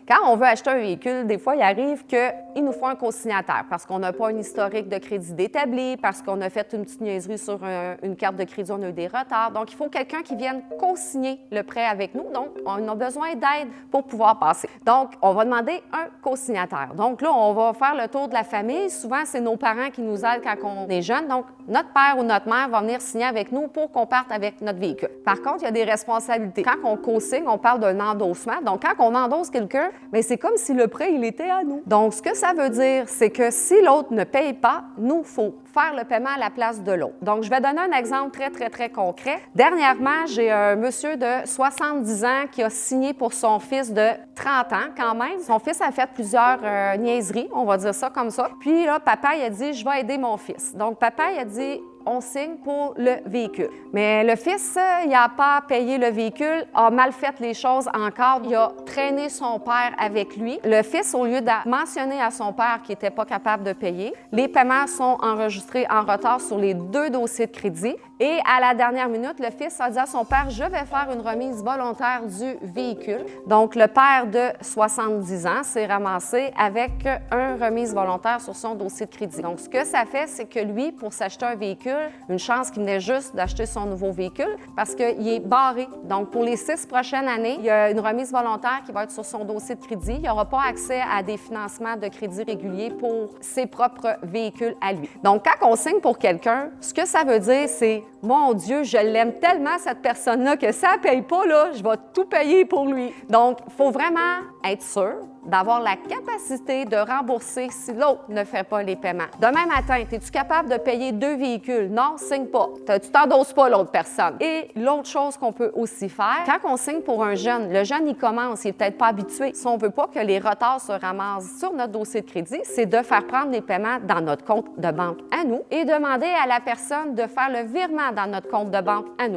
Quand on veut acheter un véhicule, des fois, il arrive qu'il nous faut un co-signataire parce qu'on n'a pas un historique de crédit d'établi, parce qu'on a fait une petite niaiserie sur une carte de crédit, on a eu des retards. Donc, il faut quelqu'un qui vienne co-signer le prêt avec nous. Donc, on a besoin d'aide pour pouvoir passer. Donc, on va demander un co-signataire. Donc là, on va faire le tour de la famille. Souvent, c'est nos parents qui nous aident quand on est jeune. Donc, notre père ou notre mère va venir signer avec nous pour qu'on parte avec notre véhicule. Par contre, il y a des responsabilités. Quand on co-signe, on parle d'un endossement. Donc, quand on endosse quelqu'un, bien, c'est comme si le prêt, il était à nous. Donc, ce que ça veut dire, c'est que si l'autre ne paye pas, nous, il faut faire le paiement à la place de l'autre. Donc, je vais donner un exemple très concret. Dernièrement, j'ai un monsieur de 70 ans qui a signé pour son fils de 30 ans quand même. Son fils a fait plusieurs niaiseries, on va dire ça comme ça. Puis là, papa, il a dit, je vais aider mon fils. Donc, papa, il a dit, on signe pour le véhicule. Mais le fils, il n'a pas payé le véhicule, a mal fait les choses encore. Il a traîné son père avec lui. Le fils, au lieu de mentionner à son père qu'il n'était pas capable de payer, les paiements sont enregistrés en retard sur les 2 dossiers de crédit. Et à la dernière minute, le fils a dit à son père, je vais faire une remise volontaire du véhicule. Donc, le père de 70 ans s'est ramassé avec une remise volontaire sur son dossier de crédit. Donc, ce que ça fait, c'est que lui, pour s'acheter un véhicule, une chance qu'il venait juste d'acheter son nouveau véhicule parce qu'il est barré. Donc, pour les 6 prochaines années, il y a une remise volontaire qui va être sur son dossier de crédit. Il n'aura pas accès à des financements de crédit réguliers pour ses propres véhicules à lui. Donc, quand on signe pour quelqu'un, ce que ça veut dire, c'est « Mon Dieu, je l'aime tellement, cette personne-là, que ça ne paye pas, là, je vais tout payer pour lui. » Donc, il faut vraiment être sûr d'avoir la capacité de rembourser si l'autre ne fait pas les paiements. Demain matin, es-tu capable de payer 2 véhicules? Non, signe pas. Tu t'endosses pas l'autre personne. Et l'autre chose qu'on peut aussi faire, quand on signe pour un jeune, le jeune, il commence, il n'est peut-être pas habitué. Si on ne veut pas que les retards se ramassent sur notre dossier de crédit, c'est de faire prendre les paiements dans notre compte de banque à nous et demander à la personne de faire le virement dans notre compte de banque à nous.